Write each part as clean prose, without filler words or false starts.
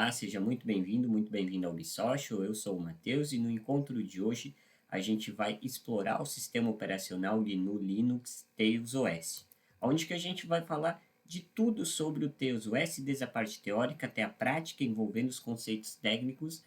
Olá, seja muito bem-vindo ao Unisocial. Eu sou o Matheus e no encontro de hoje a gente vai explorar o sistema operacional GNU Linux Tails OS, onde que a gente vai falar de tudo sobre o Tails OS, desde a parte teórica até a prática, envolvendo os conceitos técnicos.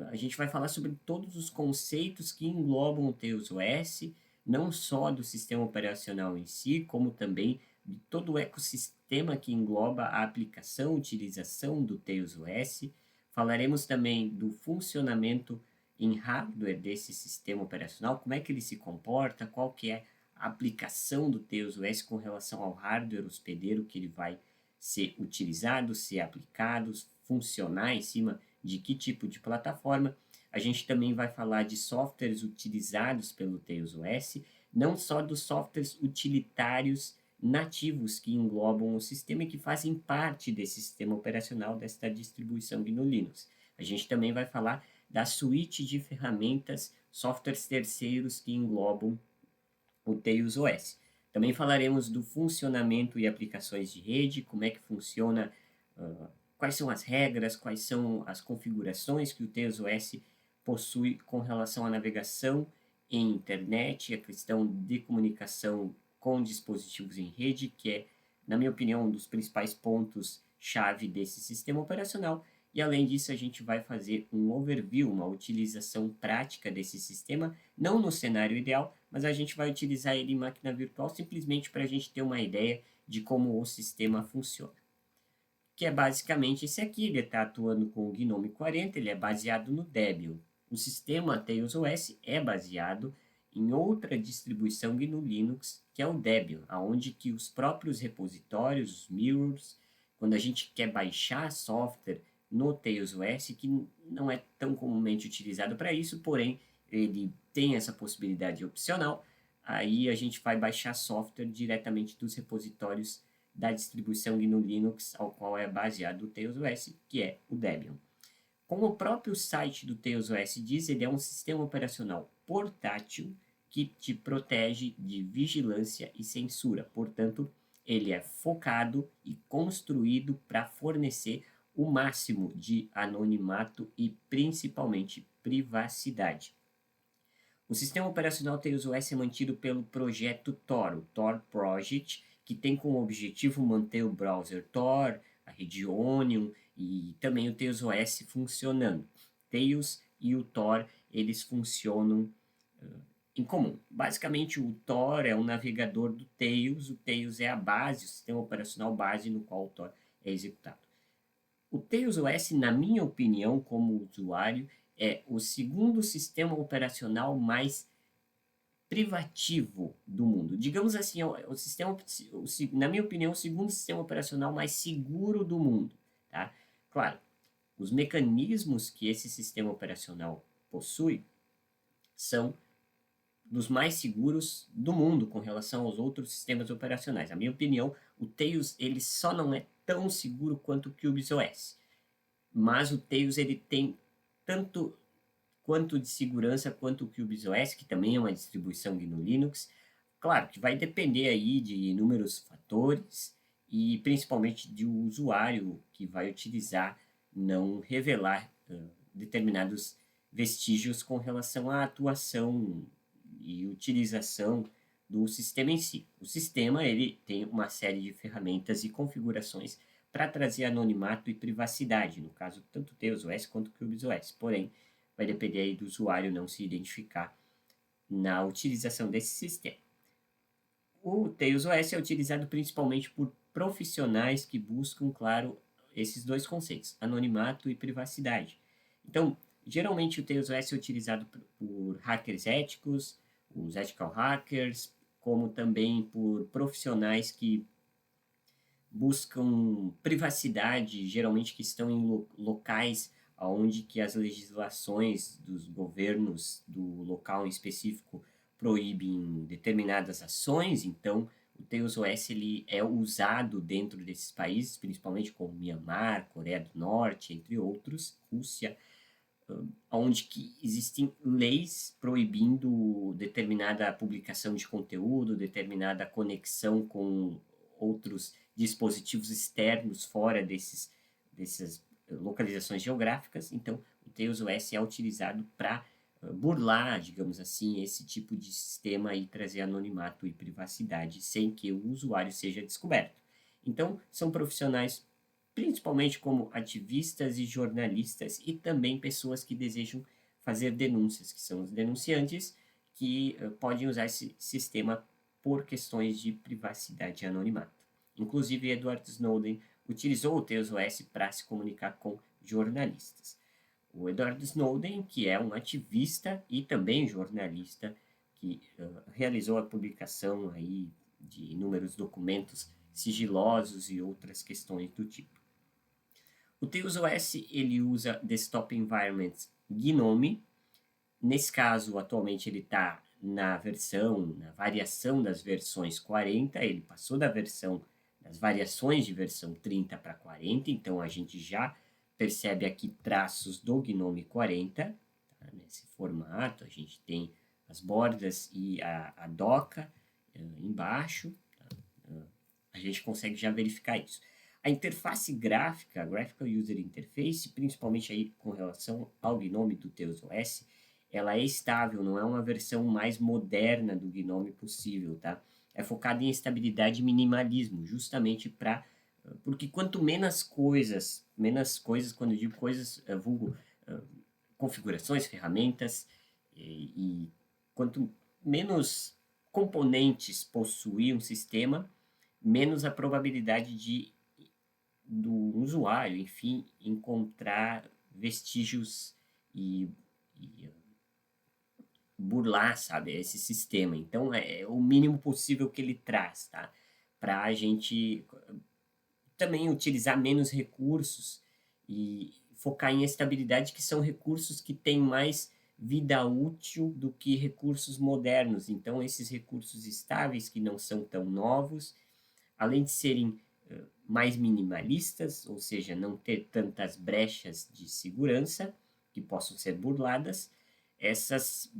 A gente vai falar sobre todos os conceitos que englobam o Tails OS, não só do sistema operacional em si, como também de todo o ecossistema que engloba a aplicação, utilização do Tails OS. Falaremos também do funcionamento em hardware desse sistema operacional, como é que ele se comporta, qual que é a aplicação do Tails OS com relação ao hardware hospedeiro que ele vai ser utilizado, ser aplicado, funcionar em cima de que tipo de plataforma. A gente também vai falar de softwares utilizados pelo Tails OS, não só dos softwares utilitários nativos que englobam o sistema e que fazem parte desse sistema operacional, desta distribuição GNU Linux. A gente também vai falar da suíte de ferramentas, softwares terceiros que englobam o Tails OS. Também falaremos do funcionamento e aplicações de rede, como é que funciona, quais são as regras, quais são as configurações que o Tails OS possui com relação à navegação em internet, a questão de comunicação com dispositivos em rede, que é, na minha opinião, um dos principais pontos-chave desse sistema operacional. E, além disso, a gente vai fazer um overview, uma utilização prática desse sistema, não no cenário ideal, mas a gente vai utilizar ele em máquina virtual simplesmente para a gente ter uma ideia de como o sistema funciona. Que é basicamente esse aqui, ele está atuando com o GNOME 40, ele é baseado no Debian. O sistema Tails OS é baseado em outra distribuição GNU Linux, que é o Debian, onde que os próprios repositórios, os mirrors, quando a gente quer baixar software no Tails OS, que não é tão comumente utilizado para isso, porém ele tem essa possibilidade opcional, aí a gente vai baixar software diretamente dos repositórios da distribuição GNU Linux, ao qual é baseado o Tails OS, que é o Debian. Como o próprio site do Tails OS diz, ele é um sistema operacional portátil que te protege de vigilância e censura. Portanto, ele é focado e construído para fornecer o máximo de anonimato e principalmente privacidade. O sistema operacional Tails OS é mantido pelo projeto Tor, o Tor Project, que tem como objetivo manter o browser Tor, a rede Onion e também o Tails OS funcionando. Tails e o Tor, eles funcionam em comum. Basicamente, o Tor é um navegador do Tails, o Tails é a base, o sistema operacional base no qual o Tor é executado. O Tails OS, na minha opinião, como usuário, é o segundo sistema operacional mais privativo do mundo. Digamos assim, o sistema, na minha opinião, o segundo sistema operacional mais seguro do mundo. Tá? Claro, os mecanismos que esse sistema operacional possui são dos mais seguros do mundo com relação aos outros sistemas operacionais. Na minha opinião, o Tails ele só não é tão seguro quanto o QBOS, mas o Tails ele tem tanto quanto de segurança quanto o QBOS, que também é uma distribuição GNU Linux. Claro que vai depender aí de inúmeros fatores e principalmente de o usuário que vai utilizar não revelar determinados vestígios com relação à atuação e utilização do sistema em si. O sistema ele tem uma série de ferramentas e configurações para trazer anonimato e privacidade, no caso tanto o Tails OS quanto o QBOS. Porém, vai depender aí do usuário não se identificar na utilização desse sistema. O Tails OS é utilizado principalmente por profissionais que buscam, claro, esses dois conceitos, anonimato e privacidade. Então, geralmente o Tails OS é utilizado por hackers éticos, os ethical hackers, como também por profissionais que buscam privacidade, geralmente que estão em locais onde que as legislações dos governos do local em específico proíbem determinadas ações. Então, o Tails OS ele é usado dentro desses países, principalmente como Myanmar, Coreia do Norte, entre outros, Rússia, onde que existem leis proibindo determinada publicação de conteúdo, determinada conexão com outros dispositivos externos fora desses localizações geográficas, então o TailsOS é utilizado para burlar, digamos assim, esse tipo de sistema e trazer anonimato e privacidade sem que o usuário seja descoberto. Então, são profissionais principalmente como ativistas e jornalistas e também pessoas que desejam fazer denúncias, que são os denunciantes, que podem usar esse sistema por questões de privacidade e anonimato. Inclusive, Edward Snowden utilizou o TailsOS para se comunicar com jornalistas. O Edward Snowden, que é um ativista e também jornalista, que realizou a publicação aí de inúmeros documentos sigilosos e outras questões do tipo. O TailsOS ele usa Desktop Environment GNOME. Nesse caso, atualmente ele está na variação das versões 40, ele passou das variações de versão 30 para 40, então a gente já percebe aqui traços do GNOME 40, tá? Nesse formato, a gente tem as bordas e a doca embaixo, tá? A gente consegue já verificar isso. A interface gráfica, a Graphical User Interface, principalmente aí com relação ao GNOME do TailsOS, ela é estável, não é uma versão mais moderna do GNOME possível, tá? É focada em estabilidade e minimalismo, justamente para... Porque quanto menos coisas, quando eu digo coisas, vulgo configurações, ferramentas, e quanto menos componentes possuir um sistema, menos a probabilidade do usuário, enfim, encontrar vestígios e burlar, sabe, esse sistema. Então, é o mínimo possível que ele traz, tá? Para a gente também utilizar menos recursos e focar em estabilidade, que são recursos que têm mais vida útil do que recursos modernos. Então, esses recursos estáveis, que não são tão novos, além de serem mais minimalistas, ou seja, não ter tantas brechas de segurança que possam ser burladas, essas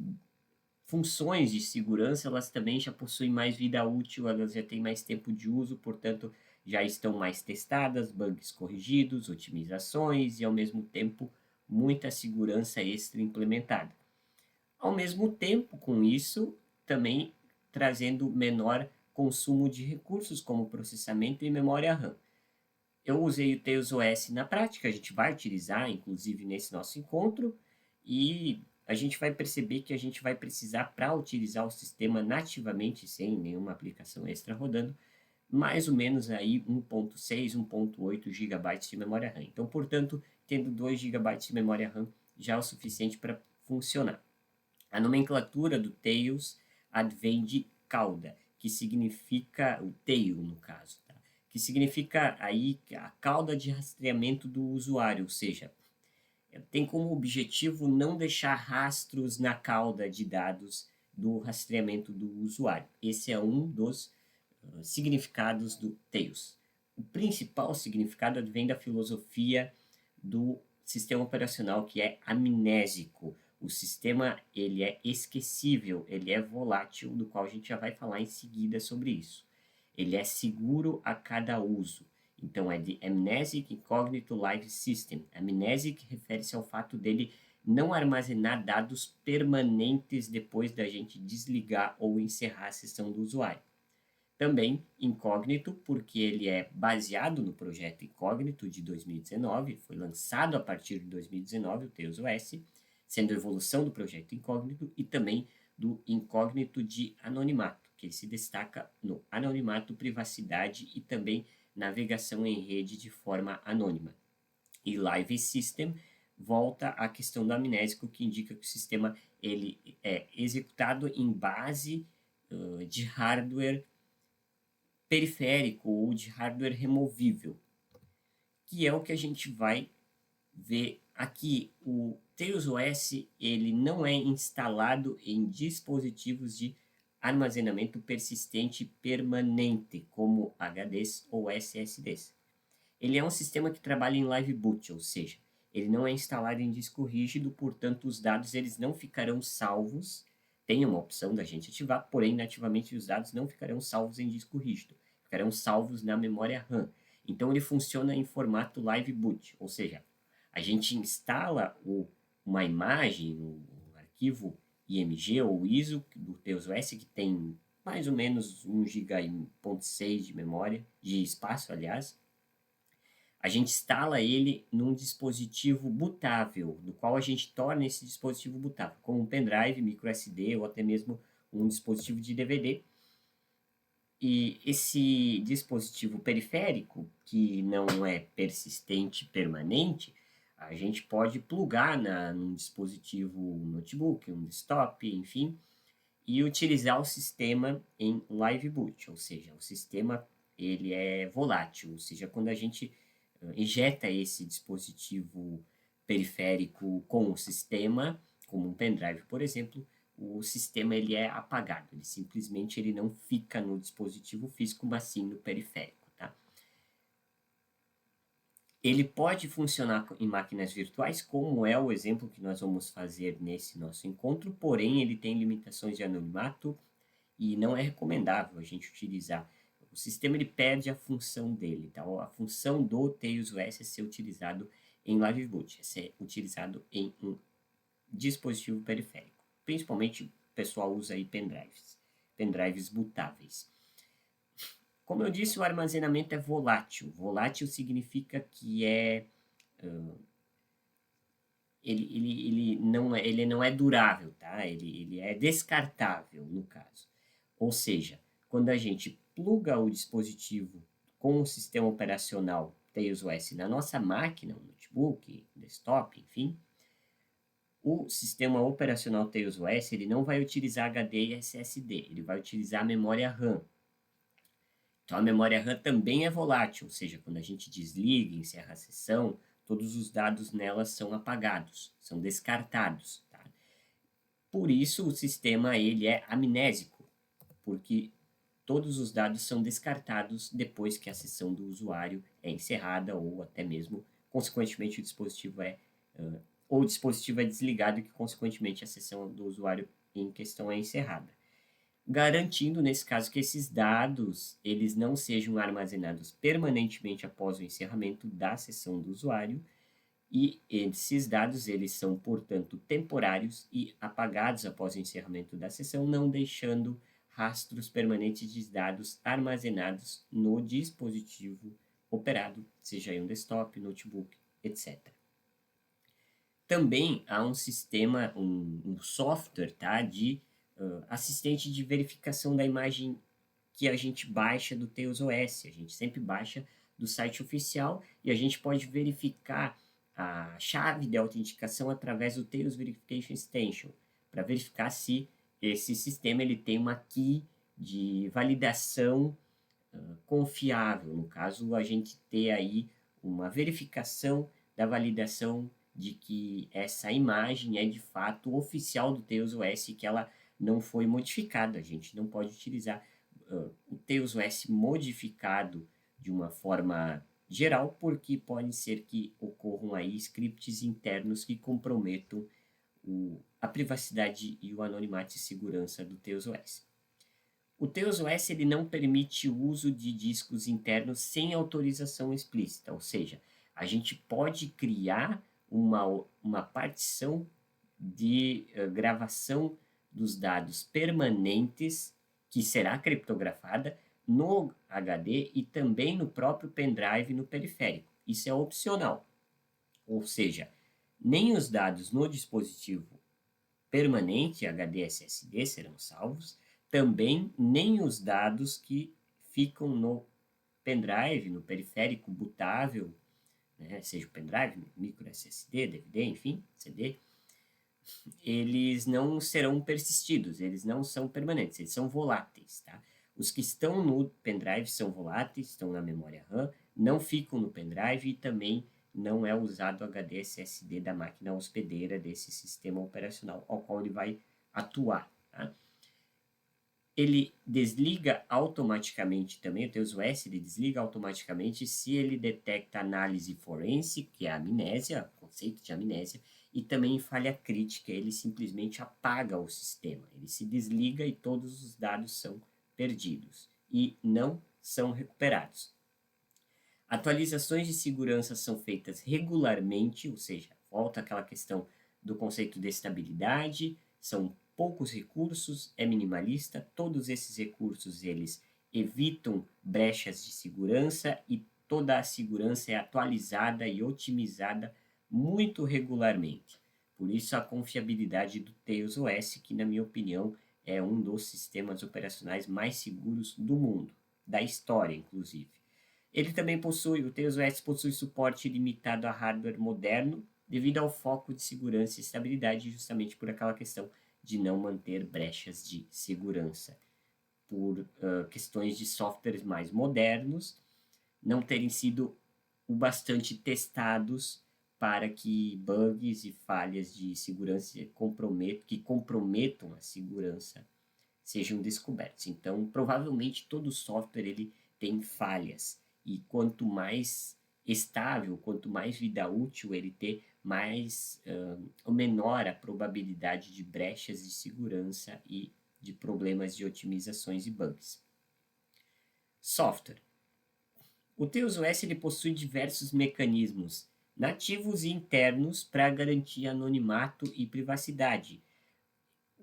funções de segurança, elas também já possuem mais vida útil, elas já têm mais tempo de uso, portanto, já estão mais testadas, bugs corrigidos, otimizações e, ao mesmo tempo, muita segurança extra implementada. Ao mesmo tempo, com isso, também trazendo menor consumo de recursos, como processamento e memória RAM. Eu usei o TailsOS na prática, a gente vai utilizar, inclusive, nesse nosso encontro, e a gente vai perceber que a gente vai precisar, para utilizar o sistema nativamente, sem nenhuma aplicação extra rodando, mais ou menos aí 1.6, 1.8 GB de memória RAM. Então, portanto, tendo 2 GB de memória RAM já é o suficiente para funcionar. A nomenclatura do Tails advém de cauda, que significa, o tail no caso, tá? Que significa aí a cauda de rastreamento do usuário, ou seja, tem como objetivo não deixar rastros na cauda de dados do rastreamento do usuário. Esse é um dos significados do Tails. O principal significado advém da filosofia do sistema operacional, que é amnésico. O sistema ele é esquecível, ele é volátil, do qual a gente já vai falar em seguida sobre isso. Ele é seguro a cada uso. Então, é de Amnesic Incognito Live System. Amnesic refere-se ao fato dele não armazenar dados permanentes depois da gente desligar ou encerrar a sessão do usuário. Também incógnito, porque ele é baseado no projeto Incógnito de 2019, foi lançado a partir de 2019, o TailsOS, sendo evolução do projeto Incógnito e também do incógnito de anonimato, que ele se destaca no anonimato, privacidade e também navegação em rede de forma anônima. E Live System volta à questão do amnésico, que indica que o sistema ele é executado em base de hardware periférico ou de hardware removível, que é o que a gente vai ver aqui. O TailsOS ele não é instalado em dispositivos de armazenamento persistente permanente, como HDs ou SSDs. Ele é um sistema que trabalha em live boot, ou seja, ele não é instalado em disco rígido, portanto os dados eles não ficarão salvos. Tem uma opção da gente ativar, porém nativamente os dados não ficarão salvos em disco rígido, ficarão salvos na memória RAM. Então ele funciona em formato live boot, ou seja, A gente instala uma imagem, um arquivo IMG ou ISO do TeusOS que tem mais ou menos 1,6 GB de memória, de espaço, aliás. A gente instala ele num dispositivo bootável, do qual a gente torna esse dispositivo bootável, como um pendrive, micro SD ou até mesmo um dispositivo de DVD. E esse dispositivo periférico, que não é persistente permanente, a gente pode plugar num dispositivo notebook, um desktop, enfim, e utilizar o sistema em live boot, ou seja, o sistema ele é volátil, ou seja, quando a gente injeta esse dispositivo periférico com o sistema, como um pendrive, por exemplo, o sistema ele é apagado, ele simplesmente ele não fica no dispositivo físico, mas sim no periférico, tá? Ele pode funcionar em máquinas virtuais, como é o exemplo que nós vamos fazer nesse nosso encontro, porém ele tem limitações de anonimato e não é recomendável a gente utilizar. O sistema ele perde a função dele, tá? A função do TeusOS é ser utilizado em live boot, é ser utilizado em um dispositivo periférico. Principalmente o pessoal usa aí pendrives bootáveis. Como eu disse, o armazenamento é volátil. Volátil significa que ele não é durável, tá? Ele é descartável, no caso. Ou seja, quando a gente pluga o dispositivo com o sistema operacional TeusOS na nossa máquina, um notebook, desktop, enfim, o sistema operacional TeusOS ele não vai utilizar HD e SSD, ele vai utilizar a memória RAM. Então, a memória RAM também é volátil, ou seja, quando a gente desliga, encerra a sessão, todos os dados nela são apagados, são descartados. Tá? Por isso, o sistema ele é amnésico, porque todos os dados são descartados depois que a sessão do usuário é encerrada ou até mesmo, consequentemente, o dispositivo é desligado e que, consequentemente, a sessão do usuário em questão é encerrada. Garantindo, nesse caso, que esses dados eles não sejam armazenados permanentemente após o encerramento da sessão do usuário, e esses dados eles são, portanto, temporários e apagados após o encerramento da sessão, não deixando rastros permanentes de dados armazenados no dispositivo operado, seja um desktop, notebook, etc. Também há um sistema, um software, tá, de assistente de verificação da imagem que a gente baixa do TeusOS. A gente sempre baixa do site oficial e a gente pode verificar a chave de autenticação através do Tails Verification Extension, para verificar se esse sistema ele tem uma key de validação confiável. No caso, a gente ter aí uma verificação da validação de que essa imagem é de fato oficial do TeusOS e que ela não foi modificada. A gente não pode utilizar o TeusOS modificado de uma forma geral, porque pode ser que ocorram aí scripts internos que comprometam a privacidade e o anonimato e segurança do TeusOS. O TeusOS ele não permite o uso de discos internos sem autorização explícita, ou seja, a gente pode criar uma partição de gravação dos dados permanentes que será criptografada no HD e também no próprio pendrive no periférico. Isso é opcional. Ou seja, nem os dados no dispositivo permanente HD SSD serão salvos, também nem os dados que ficam no pendrive, no periférico bootável, né, seja o pendrive, micro SSD, DVD, enfim, CD, eles não serão persistidos, eles não são permanentes, eles são voláteis, tá? Os que estão no pendrive são voláteis, estão na memória RAM, não ficam no pendrive e também não é usado o HD SSD da máquina hospedeira desse sistema operacional ao qual ele vai atuar, tá? Ele desliga automaticamente também, o TeusOS ele desliga automaticamente se ele detecta análise forense, que é a amnésia, o conceito de amnésia, e também falha crítica, ele simplesmente apaga o sistema, ele se desliga e todos os dados são perdidos e não são recuperados. Atualizações de segurança são feitas regularmente, ou seja, volta àquela questão do conceito de estabilidade, são poucos recursos, é minimalista, todos esses recursos eles evitam brechas de segurança e toda a segurança é atualizada e otimizada muito regularmente. Por isso a confiabilidade do Tails OS, que na minha opinião é um dos sistemas operacionais mais seguros do mundo, da história inclusive. Ele também possui, o Tails OS possui suporte limitado a hardware moderno, devido ao foco de segurança e estabilidade, justamente por aquela questão de não manter brechas de segurança. Por questões de softwares mais modernos não terem sido o bastante testados para que bugs e falhas de segurança que comprometam a segurança sejam descobertos. Então, provavelmente todo software ele tem falhas e quanto mais estável, quanto mais vida útil ele ter, mais ou menor a probabilidade de brechas de segurança e de problemas de otimizações e bugs. Software. O Tails OS ele possui diversos mecanismos nativos e internos para garantir anonimato e privacidade.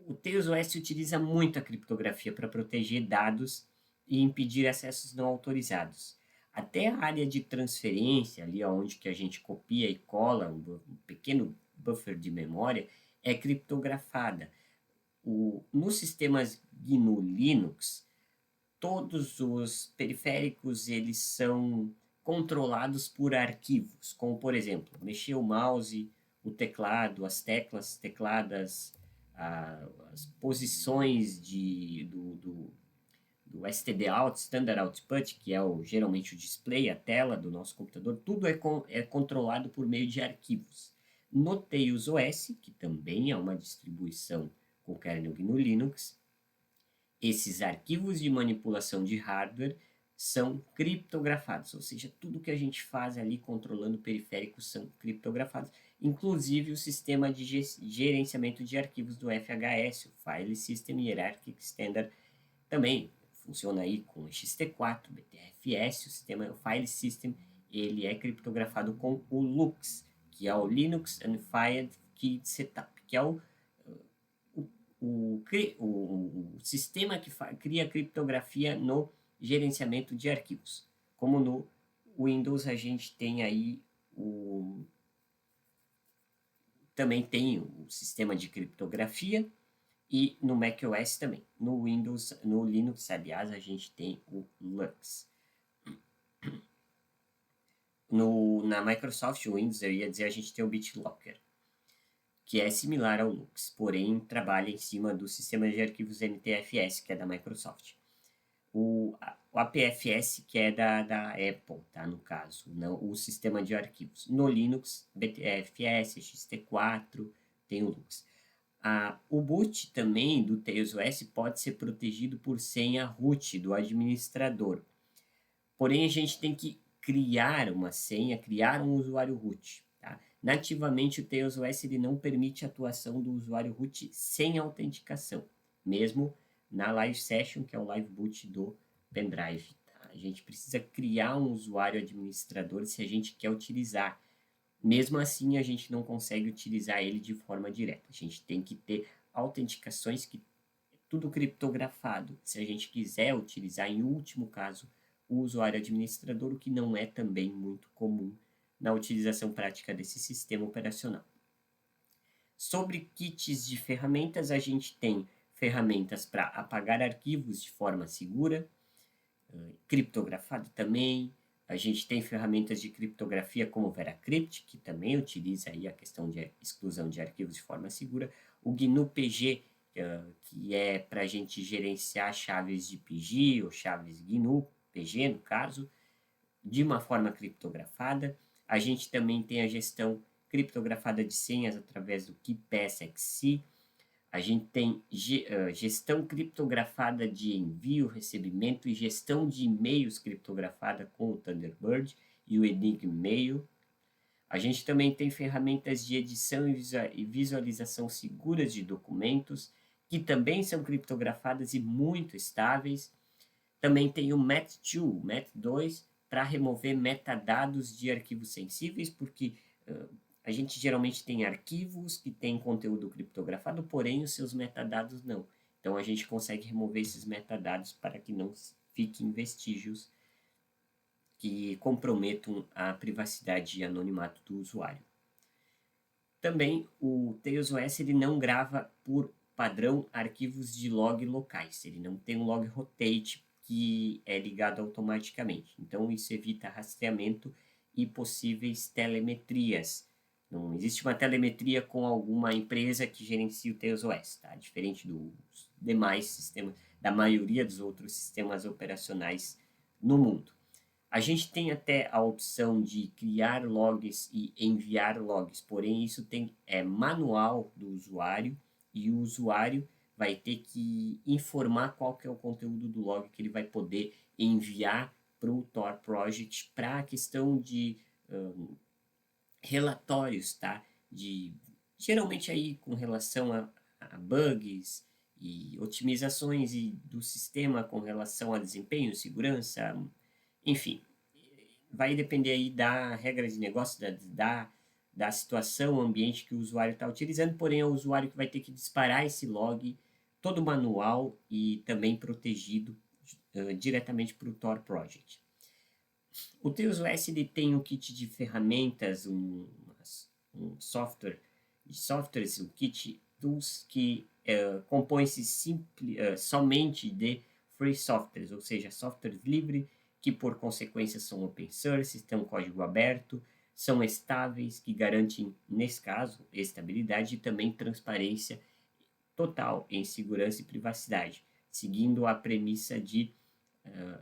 O Tails OS utiliza muito a criptografia para proteger dados e impedir acessos não autorizados. Até a área de transferência, ali onde que a gente copia e cola um pequeno buffer de memória, é criptografada. Nos sistemas GNU Linux, todos os periféricos eles são controlados por arquivos, como por exemplo, mexer o mouse, o teclado, as teclas tecladas, as posições do stdout, Standard Output, que é geralmente o display, a tela do nosso computador, tudo é controlado por meio de arquivos. No Tails OS, que também é uma distribuição com kernel GNU Linux, esses arquivos de manipulação de hardware são criptografados, ou seja, tudo que a gente faz ali controlando periféricos são criptografados, inclusive o sistema de gerenciamento de arquivos do FHS, o File System Hierarchy Extender, também funciona aí com XT4, BTRFS, o sistema o File System, ele é criptografado com o LUKS, que é o Linux Unified Key Setup, que é o sistema que cria criptografia no gerenciamento de arquivos. Como no Windows a gente tem aí também tem o sistema de criptografia e no macOS também. No Windows, no Linux, aliás, a gente tem o LUKS. Na Microsoft Windows, eu ia dizer, a gente tem o BitLocker, que é similar ao Lux, porém trabalha em cima do sistema de arquivos NTFS, que é da Microsoft. O APFS, que é da Apple, tá, no caso, não, o sistema de arquivos. No Linux, BTFS, XT4, tem o Lux. O boot também do Tails OS pode ser protegido por senha root do administrador. Porém, a gente tem que criar uma senha, criar um usuário root. Tá? Nativamente, o Tails OS ele não permite a atuação do usuário root sem autenticação, mesmo na Live Session, que é o Live Boot do pendrive. Tá? A gente precisa criar um usuário administrador se a gente quer utilizar. Mesmo assim, a gente não consegue utilizar ele de forma direta. A gente tem que ter autenticações que tudo criptografado. Se a gente quiser utilizar, em último caso, o usuário administrador, o que não é também muito comum na utilização prática desse sistema operacional. Sobre kits de ferramentas, a gente tem ferramentas para apagar arquivos de forma segura, criptografado também. A gente tem ferramentas de criptografia como o VeraCrypt, que também utiliza aí a questão de exclusão de arquivos de forma segura. O GNU PG, que é para a gente gerenciar chaves de PG ou chaves GNU PG, no caso, de uma forma criptografada. A gente também tem a gestão criptografada de senhas através do KeePassXC. A gente tem gestão criptografada de envio, recebimento e gestão de e-mails criptografada com o Thunderbird e o Enigma Mail. A gente também tem ferramentas de edição e visualização seguras de documentos, que também são criptografadas e muito estáveis. Também tem o MAT2, para remover metadados de arquivos sensíveis, porque a gente geralmente tem arquivos que têm conteúdo criptografado, porém os seus metadados não. Então a gente consegue remover esses metadados para que não fiquem vestígios que comprometam a privacidade e anonimato do usuário. Também o TailsOS ele não grava por padrão arquivos de log locais, ele não tem um log rotate que é ligado automaticamente. Então isso evita rastreamento e possíveis telemetrias. Não existe uma telemetria com alguma empresa que gerencia o TailsOS, tá? Diferente dos demais sistemas, da maioria dos outros sistemas operacionais no mundo. A gente tem até a opção de criar logs e enviar logs, porém isso é manual do usuário e o usuário vai ter que informar qual que é o conteúdo do log que ele vai poder enviar para o Tor Project para a questão de relatórios, tá? Geralmente aí com relação a bugs e otimizações do sistema com relação a desempenho, segurança, enfim, vai depender aí da regra de negócio, da situação, ambiente que o usuário está utilizando, porém é o usuário que vai ter que disparar esse log todo manual e também protegido diretamente para o Tor Project. O TailsOS ele tem um kit de ferramentas, um softwares, um kit tools que compõe-se somente de free softwares, ou seja, softwares livres que por consequência são open source, têm um código aberto, são estáveis, que garantem, nesse caso, estabilidade e também transparência total em segurança e privacidade, seguindo a premissa de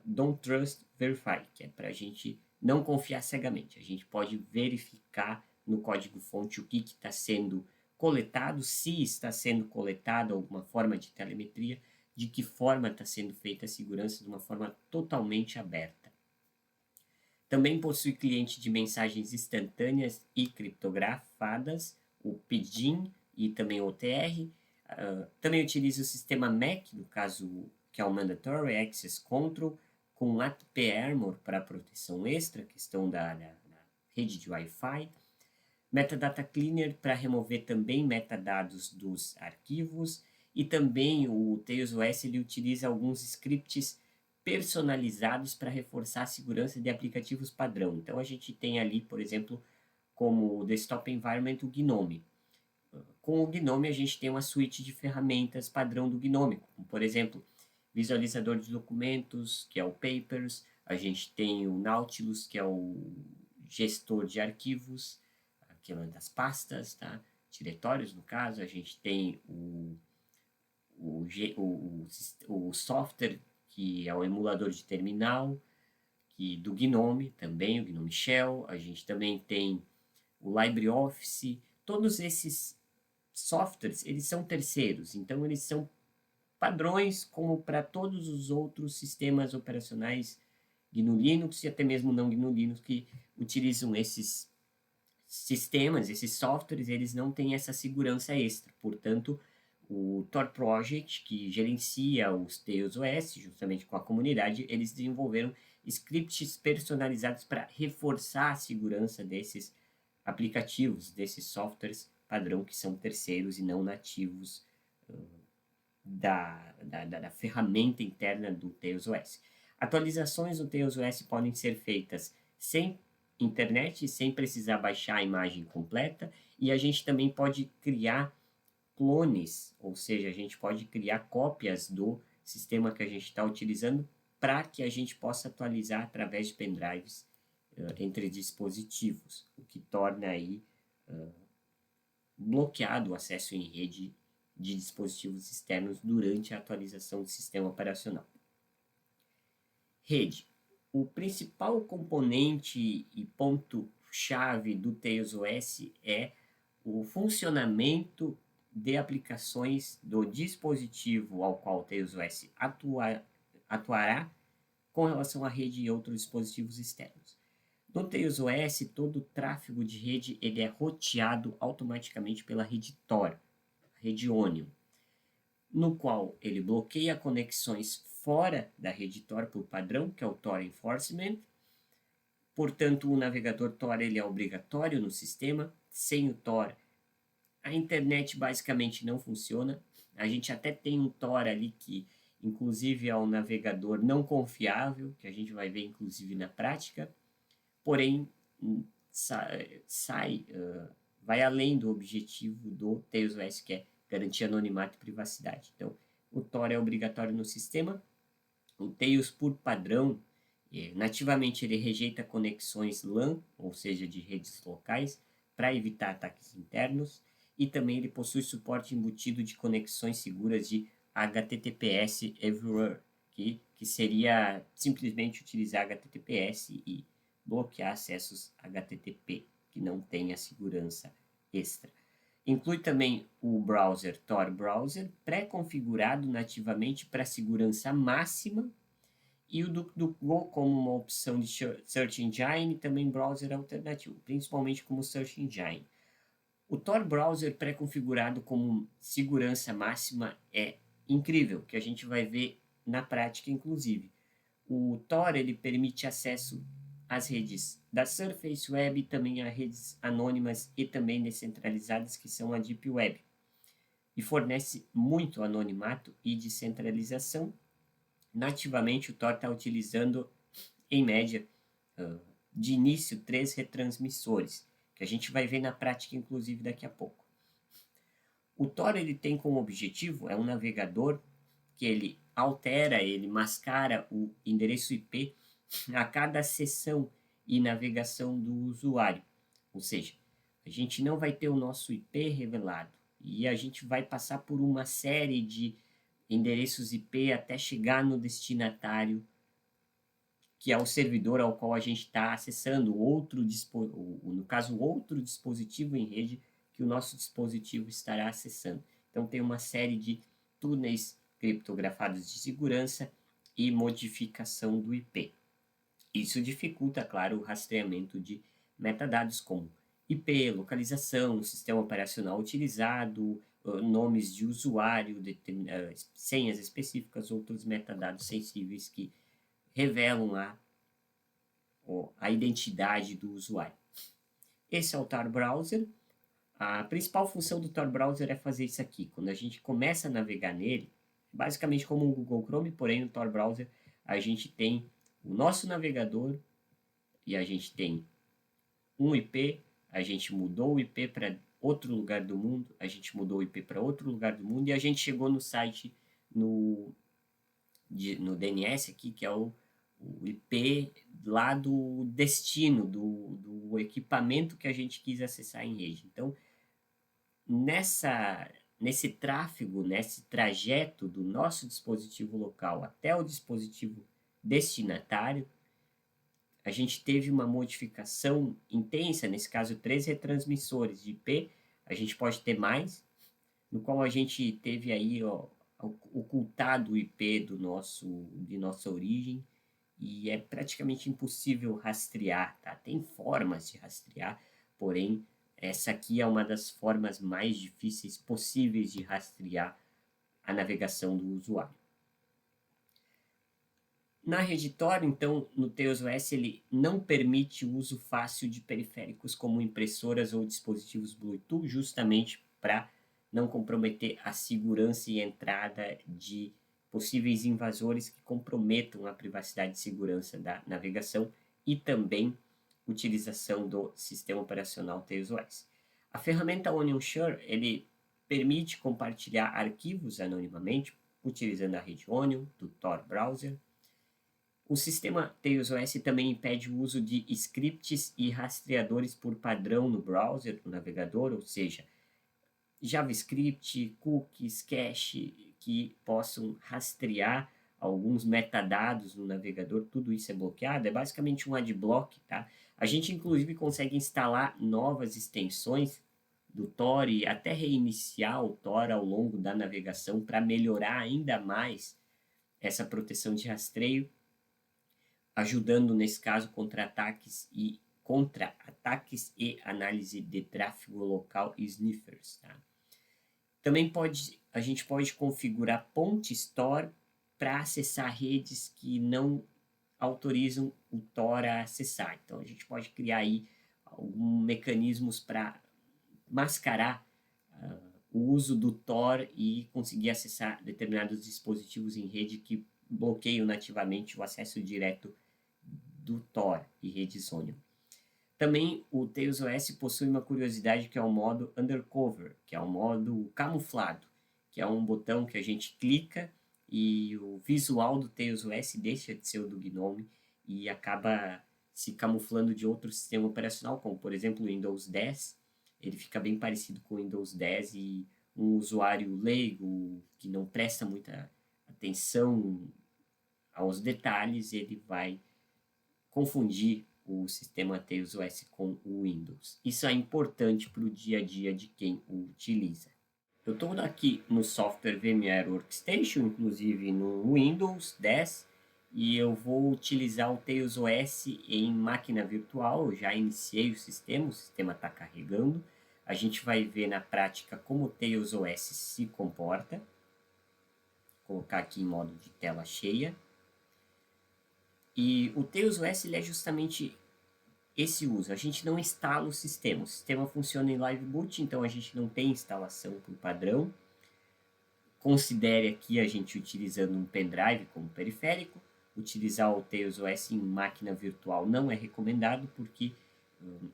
Don't Trust, Verify, que é para a gente não confiar cegamente. A gente pode verificar no código-fonte o que está sendo coletado, se está sendo coletado alguma forma de telemetria, de que forma está sendo feita a segurança de uma forma totalmente aberta. Também possui cliente de mensagens instantâneas e criptografadas, o PGIN e também o OTR. Também utiliza o sistema MAC, no caso que é o Mandatory Access Control, com API Armor para proteção extra, questão da rede de Wi-Fi. Metadata Cleaner para remover também metadados dos arquivos. E também o TailsOS ele utiliza alguns scripts personalizados para reforçar a segurança de aplicativos padrão. Então a gente tem ali, por exemplo, como o Desktop Environment, o Gnome. Com o Gnome a gente tem uma suíte de ferramentas padrão do Gnome, como, por exemplo, visualizador de documentos, que é o Papers, a gente tem o Nautilus, que é o gestor de arquivos, que é uma das pastas, tá? Diretórios, no caso, a gente tem o software, que é o emulador de terminal, do Gnome, também o Gnome Shell, a gente também tem o LibreOffice, todos esses softwares, eles são terceiros, então eles são padrões como para todos os outros sistemas operacionais GNU Linux e até mesmo não GNU Linux que utilizam esses sistemas, esses softwares, eles não têm essa segurança extra, portanto, o Tor Project, que gerencia os TailsOS, justamente com a comunidade, eles desenvolveram scripts personalizados para reforçar a segurança desses aplicativos, desses softwares padrão que são terceiros e não nativos da ferramenta interna do TailsOS. Atualizações do TailsOS podem ser feitas sem internet, sem precisar baixar a imagem completa, e a gente também pode criar clones, ou seja, a gente pode criar cópias do sistema que a gente está utilizando para que a gente possa atualizar através de pendrives entre dispositivos, o que torna aí bloqueado o acesso em rede de dispositivos externos durante a atualização do sistema operacional. Rede. O principal componente e ponto-chave do TailsOS é o funcionamento de aplicações do dispositivo ao qual o TailsOS atuará com relação à rede e outros dispositivos externos. No TailsOS, todo o tráfego de rede ele é roteado automaticamente pela rede Tor, a rede Onion, no qual ele bloqueia conexões fora da rede Tor por padrão, que é o Tor Enforcement, Portanto, o navegador Tor ele é obrigatório no sistema. Sem o Tor, a internet basicamente não funciona. A gente até tem um Tor ali que, inclusive, é um navegador não confiável, que a gente vai ver, inclusive, na prática. Porém, vai além do objetivo do TailsOS, que é garantir anonimato e privacidade. Então, o Tor é obrigatório no sistema. O Tails, por padrão, nativamente ele rejeita conexões LAN, ou seja, de redes locais, para evitar ataques internos, e também ele possui suporte embutido de conexões seguras de HTTPS Everywhere, que seria simplesmente utilizar HTTPS e bloquear acessos HTTP, que não tem a segurança extra. Inclui também o browser Tor Browser, pré-configurado nativamente para segurança máxima, e o DuckDuckGo como uma opção de Search Engine e também browser alternativo, principalmente como Search Engine. O Tor Browser pré-configurado como segurança máxima é incrível, que a gente vai ver na prática, inclusive. O Tor ele permite acesso às redes da Surface Web e também a redes anônimas e também descentralizadas, que são a Deep Web, e fornece muito anonimato e descentralização. Nativamente, o Tor está utilizando, em média, de início, 3 retransmissores, que a gente vai ver na prática, inclusive, daqui a pouco. O Tor ele tem como objetivo, é um navegador que ele altera, ele mascara o endereço IP a cada sessão e navegação do usuário. Ou seja, a gente não vai ter o nosso IP revelado e a gente vai passar por uma série de endereços IP até chegar no destinatário, que é o servidor ao qual a gente está acessando, no caso, outro dispositivo em rede que o nosso dispositivo estará acessando. Então, tem uma série de túneis criptografados de segurança e modificação do IP. Isso dificulta, claro, o rastreamento de metadados como IP, localização, sistema operacional utilizado, nomes de usuário, senhas específicas, outros metadados sensíveis que revelam a identidade do usuário. Esse é o Tor Browser. A principal função do Tor Browser é fazer isso aqui. Quando a gente começa a navegar nele, basicamente como o Google Chrome, porém no Tor Browser a gente tem o nosso navegador e a gente tem um IP, a gente mudou o IP para outro lugar do mundo, a gente mudou o IP para outro lugar do mundo e a gente chegou no site, no DNS aqui, que é o IP lá do destino, do equipamento que a gente quis acessar em rede. Então, nesse tráfego, nesse trajeto do nosso dispositivo local até o dispositivo destinatário, a gente teve uma modificação intensa, nesse caso 3 retransmissores de IP, a gente pode ter mais, no qual a gente teve aí ocultado o IP de nossa origem, e é praticamente impossível rastrear, tá? Tem formas de rastrear, porém, essa aqui é uma das formas mais difíceis possíveis de rastrear a navegação do usuário. Na rede Tor, então, no TailsOS, ele não permite o uso fácil de periféricos como impressoras ou dispositivos Bluetooth, justamente para não comprometer a segurança e entrada de possíveis invasores que comprometam a privacidade e segurança da navegação e também utilização do sistema operacional TailsOS. A ferramenta OnionShare, ele permite compartilhar arquivos anonimamente utilizando a rede Onion do Tor Browser. O sistema TailsOS também impede o uso de scripts e rastreadores por padrão no browser, no navegador, ou seja, JavaScript, cookies, cache, que possam rastrear alguns metadados no navegador, tudo isso é bloqueado, é basicamente um adblock, tá? A gente, inclusive, consegue instalar novas extensões do Tor e até reiniciar o Tor ao longo da navegação para melhorar ainda mais essa proteção de rastreio, ajudando, nesse caso, contra ataques e análise de tráfego local e sniffers. Tá? Também a gente pode configurar pontes Tor para acessar redes que não autorizam o Tor a acessar. Então, a gente pode criar aí alguns mecanismos para mascarar o uso do Tor e conseguir acessar determinados dispositivos em rede que bloqueiam nativamente o acesso direto do Tor e redes Onion. Também o Tails OS possui uma curiosidade que é o modo Undercover, que é o modo camuflado, que é um botão que a gente clica e o visual do Tails OS deixa de ser o do GNOME e acaba se camuflando de outro sistema operacional, como por exemplo o Windows 10. Ele fica bem parecido com o Windows 10 e um usuário leigo que não presta muita atenção aos detalhes, ele vai confundir o sistema Tails OS com o Windows. Isso é importante para o dia a dia de quem o utiliza. Eu estou aqui no software VMware Workstation, inclusive no Windows 10, e eu vou utilizar o Tails OS em máquina virtual. Eu já iniciei o sistema está carregando. A gente vai ver na prática como o Tails OS se comporta. Vou colocar aqui em modo de tela cheia. E o Tails OS ele é justamente esse uso. A gente não instala o sistema funciona em live boot, então a gente não tem instalação por padrão. Considere aqui a gente utilizando um pendrive como periférico. Utilizar o Tails OS em máquina virtual não é recomendado, porque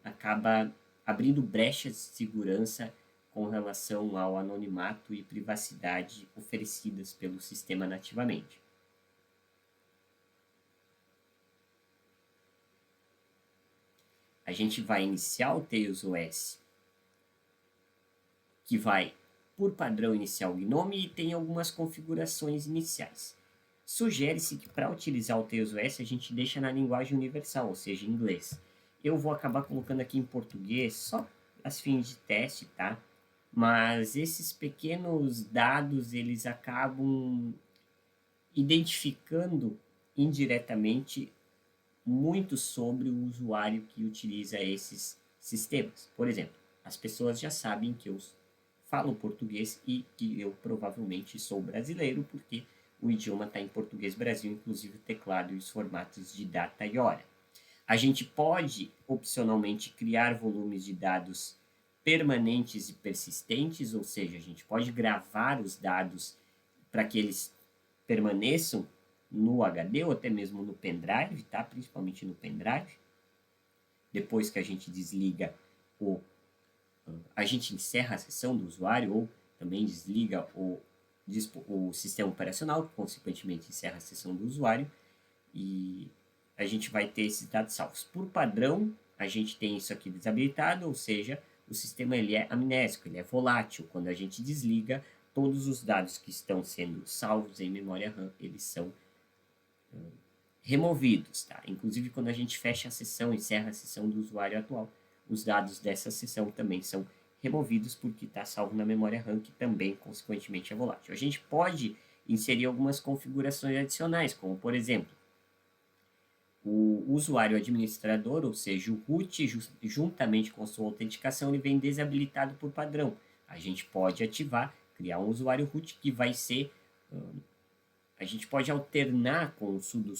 acaba abrindo brechas de segurança com relação ao anonimato e privacidade oferecidas pelo sistema nativamente. A gente vai iniciar o Tails OS, que vai, por padrão, iniciar o GNOME e tem algumas configurações iniciais. Sugere-se que para utilizar o Tails OS a gente deixa na linguagem universal, ou seja, em inglês. Eu vou acabar colocando aqui em português, só as fins de teste, tá? Mas esses pequenos dados, eles acabam identificando indiretamente muito sobre o usuário que utiliza esses sistemas. Por exemplo, as pessoas já sabem que eu falo português e que eu provavelmente sou brasileiro, porque o idioma está em português Brasil, inclusive o teclado e os formatos de data e hora. A gente pode, opcionalmente, criar volumes de dados permanentes e persistentes, ou seja, a gente pode gravar os dados para que eles permaneçam no HD ou até mesmo no pendrive, tá? Principalmente no pendrive. Depois que a gente desliga a gente encerra a sessão do usuário ou também desliga o sistema operacional, que consequentemente encerra a sessão do usuário, e a gente vai ter esses dados salvos. Por padrão, a gente tem isso aqui desabilitado, ou seja, o sistema ele é amnésico, ele é volátil. Quando a gente desliga, todos os dados que estão sendo salvos em memória RAM, eles são removidos, tá? Inclusive, quando a gente fecha a sessão, encerra a sessão do usuário atual, os dados dessa sessão também são removidos porque está salvo na memória RAM, que também, consequentemente, é volátil. A gente pode inserir algumas configurações adicionais, como, por exemplo, o usuário administrador, ou seja, o root, juntamente com sua autenticação, ele vem desabilitado por padrão. A gente pode ativar, criar um usuário root que vai ser... a gente pode alternar com o sudo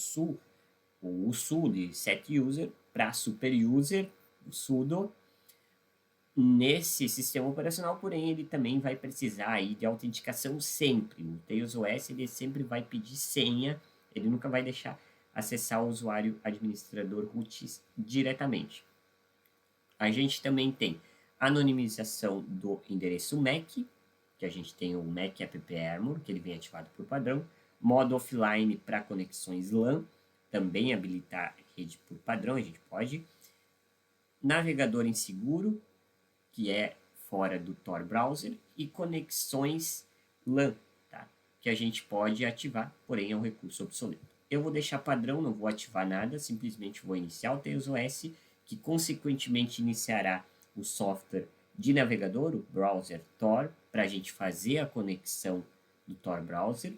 o su de set user para super user, o sudo, nesse sistema operacional, porém ele também vai precisar aí de autenticação sempre. O Tails OS ele sempre vai pedir senha, ele nunca vai deixar acessar o usuário administrador root diretamente. A gente também tem anonimização do endereço MAC, que a gente tem o MAC App Armor, que ele vem ativado por padrão, modo offline para conexões LAN, também habilitar rede por padrão, a gente pode. Navegador inseguro, que é fora do Tor Browser, e conexões LAN, tá? Que a gente pode ativar, porém é um recurso obsoleto. Eu vou deixar padrão, não vou ativar nada, simplesmente vou iniciar o Tails OS, que consequentemente iniciará o software de navegador, o browser Tor, para a gente fazer a conexão do Tor Browser.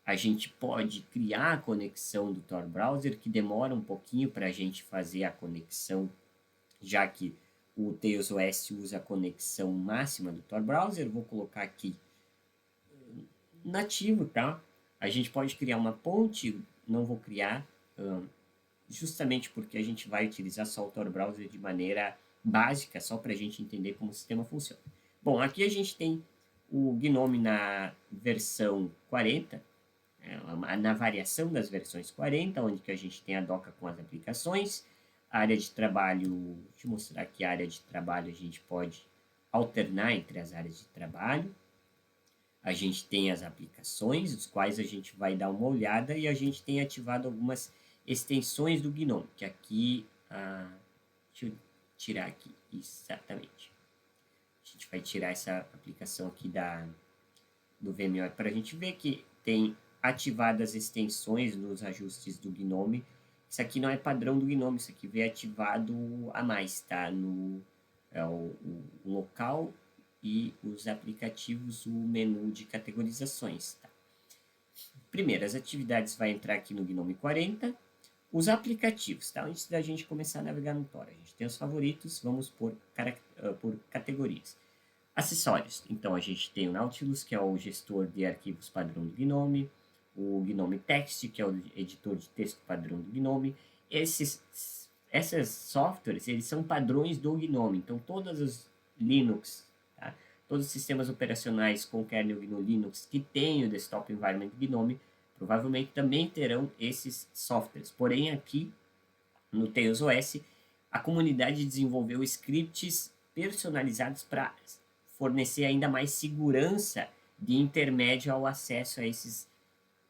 A gente pode criar a conexão do Tor Browser, que demora um pouquinho para a gente fazer a conexão, já que o Tails OS usa a conexão máxima do Tor Browser. Vou colocar aqui nativo, tá? A gente pode criar uma ponte, não vou criar, justamente porque a gente vai utilizar só o Tor Browser de maneira básica, só para a gente entender como o sistema funciona. Bom, aqui a gente tem o GNOME na versão 40, na variação das versões 40, onde que a gente tem a doca com as aplicações, a área de trabalho, deixa eu mostrar aqui a área de trabalho, a gente pode alternar entre as áreas de trabalho. A gente tem as aplicações, os quais a gente vai dar uma olhada, e a gente tem ativado algumas extensões do GNOME, que aqui, deixa eu tirar aqui, exatamente. A gente vai tirar essa aplicação aqui do VMware para a gente ver que tem ativadas extensões nos ajustes do GNOME. Isso aqui não é padrão do GNOME, isso aqui vem ativado a mais, tá? O local e os aplicativos, o menu de categorizações, tá? Primeiro, as atividades vai entrar aqui no GNOME 40. Os aplicativos, tá? Antes da gente começar a navegar no Tor, a gente tem os favoritos, vamos por categorias. Acessórios, então a gente tem o Nautilus, que é o gestor de arquivos padrão do GNOME, o GNOME Text, que é o editor de texto padrão do GNOME. Esses softwares, eles são padrões do GNOME, então todos os Linux, tá? Todos os sistemas operacionais com kernel GNU Linux que tem o Desktop Environment GNOME, provavelmente também terão esses softwares. Porém, aqui no Tails OS, a comunidade desenvolveu scripts personalizados para fornecer ainda mais segurança de intermédio ao acesso a esses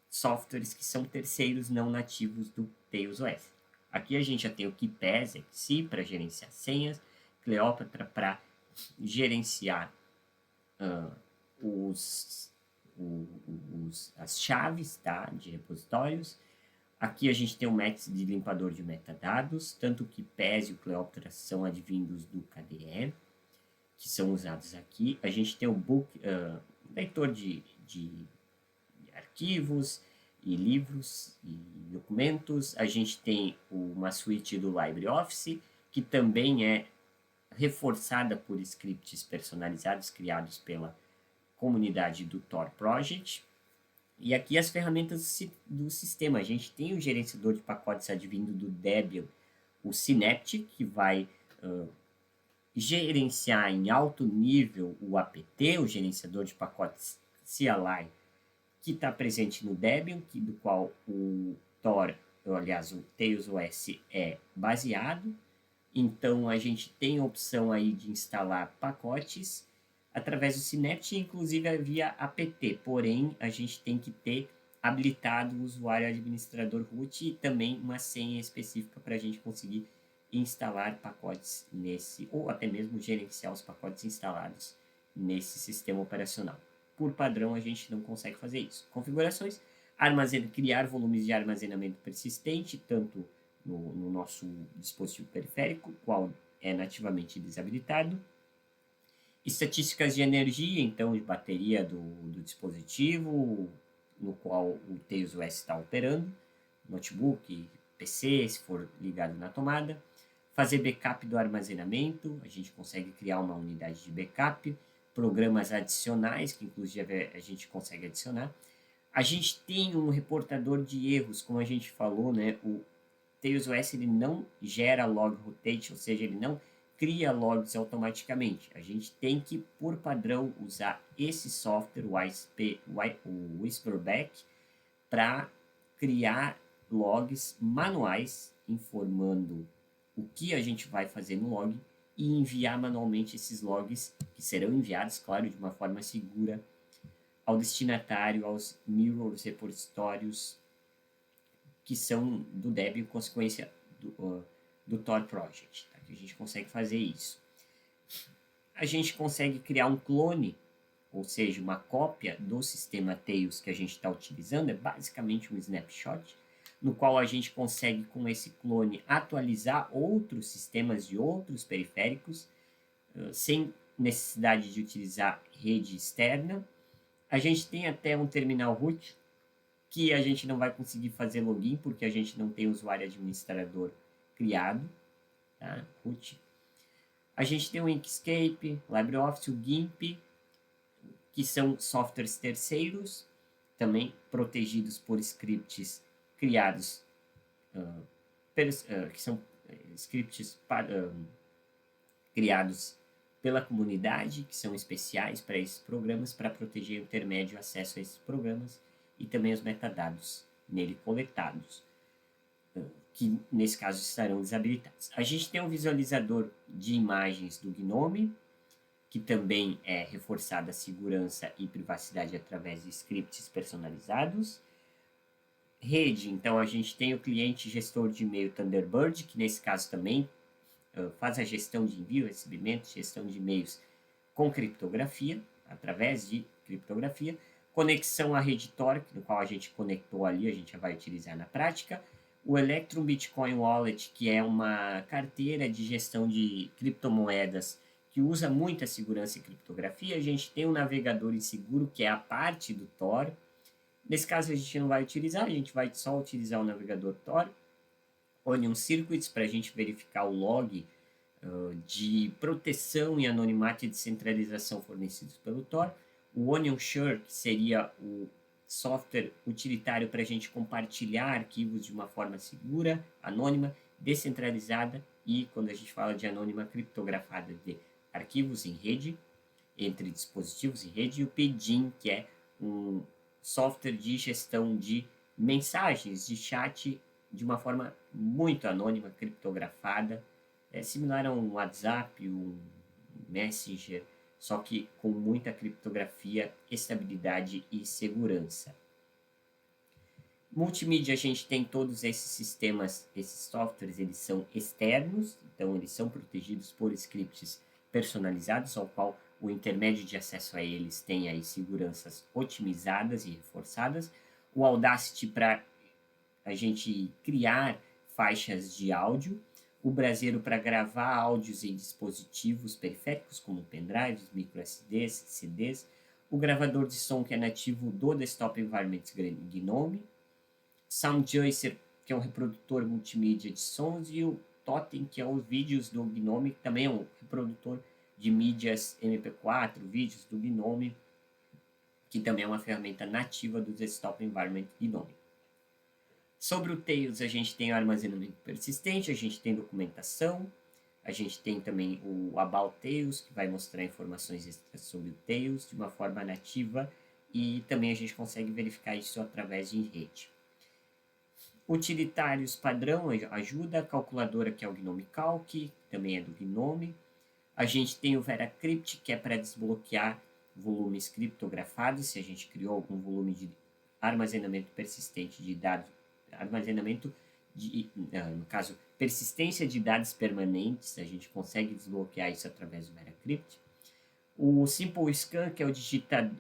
softwares que são terceiros não nativos do Tails OS. Aqui a gente já tem o KeePass, XC para gerenciar senhas, Cleopatra para gerenciar as chaves, tá, de repositórios. Aqui a gente tem o Max de limpador de metadados, tanto o KeePass e o Cleopatra são advindos do KDE, que são usados aqui. A gente tem o leitor de arquivos e livros e documentos. A gente tem uma suíte do LibreOffice, que também é reforçada por scripts personalizados criados pela comunidade do Tor Project. E aqui as ferramentas do sistema. A gente tem o gerenciador de pacotes advindo do Debian, o Synaptic, que vai gerenciar em alto nível o apt, o gerenciador de pacotes CLI, que está presente no Debian, do qual o Tor, aliás, o Tails OS é baseado. Então, a gente tem a opção aí de instalar pacotes através do Synaptic, inclusive via apt, porém, a gente tem que ter habilitado o usuário administrador root e também uma senha específica para a gente conseguir instalar pacotes nesse, ou até mesmo gerenciar os pacotes instalados nesse sistema operacional. Por padrão, a gente não consegue fazer isso. Configurações, criar volumes de armazenamento persistente, tanto no nosso dispositivo periférico, qual é nativamente desabilitado. Estatísticas de energia, então, de bateria do dispositivo, no qual o Tails OS está operando, notebook, PC, se for ligado na tomada. Fazer backup do armazenamento, a gente consegue criar uma unidade de backup, programas adicionais, que inclusive a gente consegue adicionar. A gente tem um reportador de erros, como a gente falou, né? O Tails OS ele não gera log rotate, ou seja, ele não cria logs automaticamente. A gente tem que, por padrão, usar esse software, o Whisperback, para criar logs manuais informando o que a gente vai fazer no log e enviar manualmente esses logs, que serão enviados, claro, de uma forma segura ao destinatário, aos mirrors repositórios que são do Debian, consequência do Tor Project, tá? Que a gente consegue fazer isso. A gente consegue criar um clone, ou seja, uma cópia do sistema Tails que a gente está utilizando, é basicamente um snapshot, no qual a gente consegue, com esse clone, atualizar outros sistemas de outros periféricos, sem necessidade de utilizar rede externa. A gente tem até um terminal root, que a gente não vai conseguir fazer login, porque a gente não tem usuário administrador criado, tá? Root. A gente tem o Inkscape, LibreOffice, o GIMP, que são softwares terceiros, também protegidos por scripts criados que são scripts criados pela comunidade, que são especiais para esses programas, para proteger o intermédio acesso a esses programas e também os metadados nele coletados, que nesse caso estarão desabilitados. A gente tem um visualizador de imagens do Gnome, que também é reforçada a segurança e privacidade através de scripts personalizados. Rede, então a gente tem o cliente gestor de e-mail Thunderbird, que nesse caso também faz a gestão de envio, recebimento, gestão de e-mails com criptografia, através de criptografia. Conexão à rede Tor, no qual a gente conectou ali, a gente já vai utilizar na prática. O Electrum Bitcoin Wallet, que é uma carteira de gestão de criptomoedas que usa muita segurança e criptografia. A gente tem um navegador inseguro, que é a parte do Tor. Nesse caso, a gente não vai utilizar, a gente vai só utilizar o navegador Tor. Onion Circuits, para a gente verificar o log de proteção e anonimato e descentralização fornecidos pelo Tor. O Onion Share, que seria o software utilitário para a gente compartilhar arquivos de uma forma segura, anônima, descentralizada e, quando a gente fala de anônima, criptografada de arquivos em rede, entre dispositivos em rede, e o Pidgin, que é um software de gestão de mensagens de chat de uma forma muito anônima, criptografada, similar a um WhatsApp, um Messenger, só que com muita criptografia, estabilidade e segurança. Multimídia, a gente tem todos esses sistemas, esses softwares, eles são externos, então eles são protegidos por scripts personalizados, ao qual o intermédio de acesso a eles tem aí seguranças otimizadas e reforçadas. O Audacity para a gente criar faixas de áudio, o Brasero para gravar áudios em dispositivos periféricos, como pendrives, microSDs, CDs, o gravador de som que é nativo do Desktop Environment Gnome, SoundJuicer, que é um reprodutor multimídia de sons, e o Totem, que é os vídeos do Gnome, que também é um reprodutor de mídias MP4, vídeos do Gnome, que também é uma ferramenta nativa do Desktop Environment Gnome. Sobre o Tails, a gente tem o armazenamento persistente, a gente tem documentação, a gente tem também o About Tails, que vai mostrar informações extras sobre o Tails de uma forma nativa, e também a gente consegue verificar isso através de rede. Utilitários padrão ajuda, a calculadora, que é o Gnome Calc, também é do Gnome. A gente tem o VeraCrypt, que é para desbloquear volumes criptografados, se a gente criou algum volume de armazenamento persistente de dados, armazenamento de, no caso, persistência de dados permanentes, a gente consegue desbloquear isso através do VeraCrypt. O Simple Scan, que é o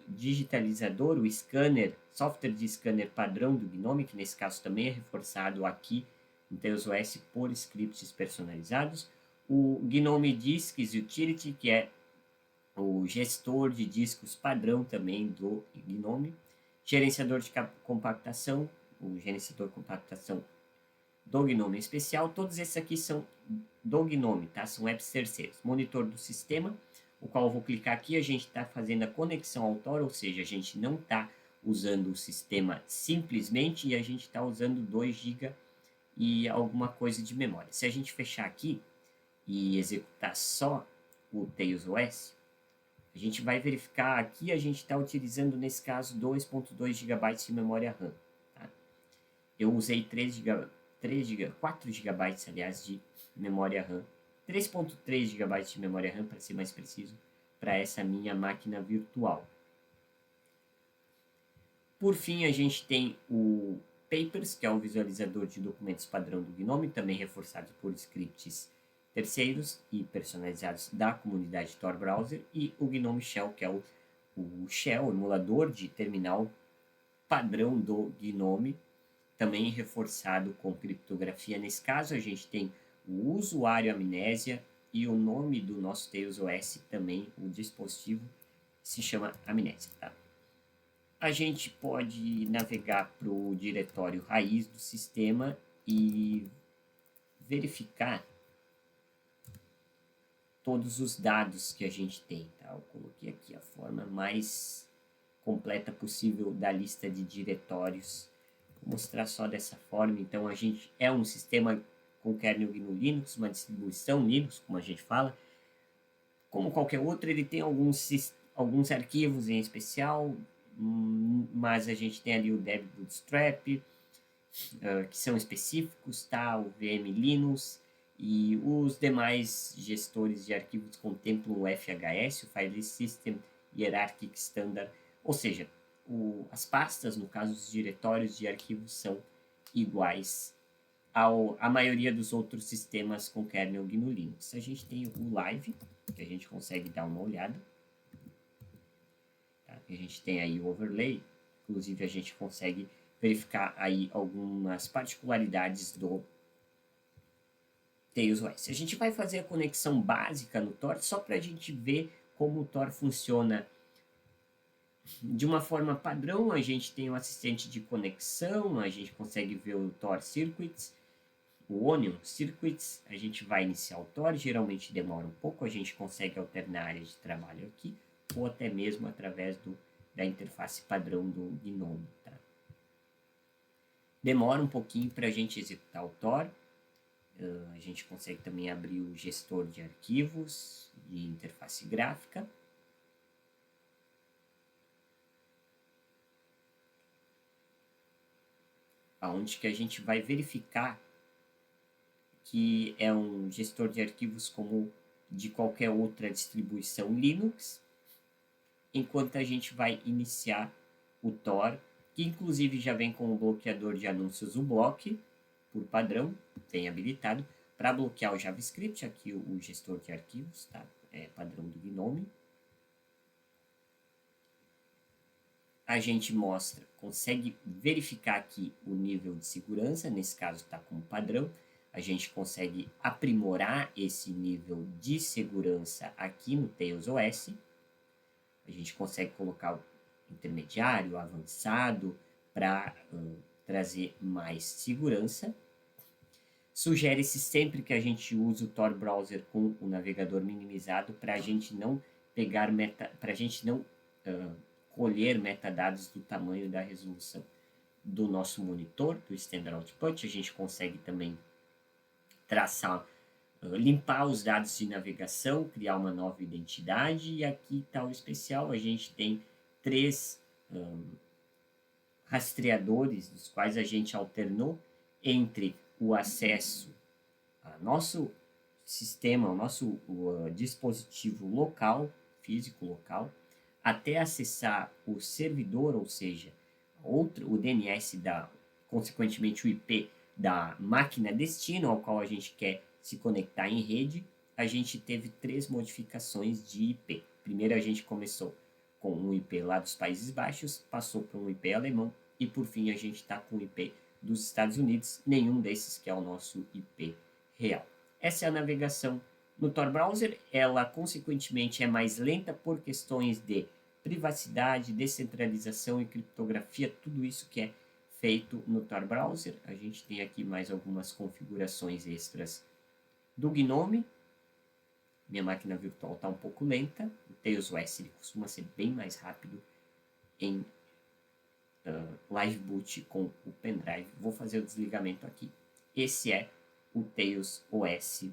digitalizador, o scanner, software de scanner padrão do Gnome, que nesse caso também é reforçado aqui no Tails OS por scripts personalizados. O Gnome Disks Utility, que é o gestor de discos padrão também do Gnome. Gerenciador de compactação, o gerenciador de compactação do Gnome especial. Todos esses aqui são do Gnome, tá? São apps terceiros. Monitor do sistema, o qual eu vou clicar aqui, a gente está fazendo a conexão ao Tor, ou seja, a gente não está usando o sistema simplesmente, e a gente está usando 2 GB e alguma coisa de memória. Se a gente fechar aqui e executar só o Tails OS, a gente vai verificar aqui, a gente está utilizando, nesse caso, 2.2 GB de memória RAM. Tá? Eu usei 4 GB, aliás, de memória RAM. 3.3 GB de memória RAM, para ser mais preciso, para essa minha máquina virtual. Por fim, a gente tem o Papers, que é um visualizador de documentos padrão do Gnome, também reforçado por scripts terceiros e personalizados da comunidade Tor Browser, e o Gnome Shell, que é o Shell, o emulador de terminal padrão do Gnome, também reforçado com criptografia. Nesse caso, a gente tem o usuário Amnésia e o nome do nosso Tails OS também, o dispositivo se chama Amnésia. Tá? A gente pode navegar para o diretório raiz do sistema e verificar todos os dados que a gente tem. Tá? Eu coloquei aqui a forma mais completa possível da lista de diretórios. Vou mostrar só dessa forma. Então, a gente é um sistema com kernel GNU Linux, uma distribuição Linux, como a gente fala. Como qualquer outro, ele tem alguns arquivos em especial, mas a gente tem ali o Debian Bootstrap, que são específicos, tá? O VM Linux, e os demais gestores de arquivos contemplam o FHS, o File System Hierarchic Standard, ou seja, as pastas, no caso os diretórios de arquivos, são iguais à maioria dos outros sistemas com kernel GNU Linux. A gente tem o Live, que a gente consegue dar uma olhada. Tá? A gente tem aí o overlay, inclusive a gente consegue verificar aí algumas particularidades do Tails OS. A gente vai fazer a conexão básica no Tor, só para a gente ver como o Tor funciona de uma forma padrão. A gente tem um assistente de conexão, a gente consegue ver o Tor Circuits, o Onion Circuits. A gente vai iniciar o Tor, geralmente demora um pouco, a gente consegue alternar a área de trabalho aqui, ou até mesmo através da interface padrão do GNOME. Tá? Demora um pouquinho para a gente executar o Tor. A gente consegue também abrir o gestor de arquivos e interface gráfica. Onde que a gente vai verificar que é um gestor de arquivos como de qualquer outra distribuição Linux, enquanto a gente vai iniciar o Tor, que inclusive já vem com o bloqueador de anúncios uBlock, por padrão, tem habilitado, para bloquear o JavaScript, aqui o gestor de arquivos, tá? É padrão do GNOME. A gente consegue verificar aqui o nível de segurança, nesse caso está como padrão. A gente consegue aprimorar esse nível de segurança aqui no Tails OS. A gente consegue colocar o intermediário, avançado, para trazer mais segurança. Sugere-se sempre que a gente use o Tor Browser com o navegador minimizado para a gente não colher metadados do tamanho da resolução do nosso monitor, do Standard Output. A gente consegue também traçar, limpar os dados de navegação, criar uma nova identidade. E aqui está o especial, a gente tem 3 rastreadores, dos quais a gente alternou entre o acesso ao nosso sistema, ao nosso dispositivo local, físico local, até acessar o servidor, ou seja, o DNS, consequentemente o IP da máquina destino ao qual a gente quer se conectar em rede. A gente teve 3 modificações de IP. Primeiro a gente começou com um IP lá dos Países Baixos, passou para um IP alemão e por fim a gente está com o IP dos Estados Unidos, nenhum desses que é o nosso IP real. Essa é a navegação no Tor Browser. Ela consequentemente é mais lenta por questões de privacidade, descentralização e criptografia, tudo isso que é feito no Tor Browser. A gente tem aqui mais algumas configurações extras do GNOME. Minha máquina virtual está um pouco lenta. O Tails OS ele costuma ser bem mais rápido em Live Boot com o pendrive. Vou fazer o desligamento aqui. Esse é o Tails OS.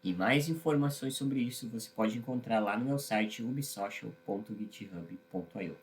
E mais informações sobre isso você pode encontrar lá no meu site ubsocial.github.io.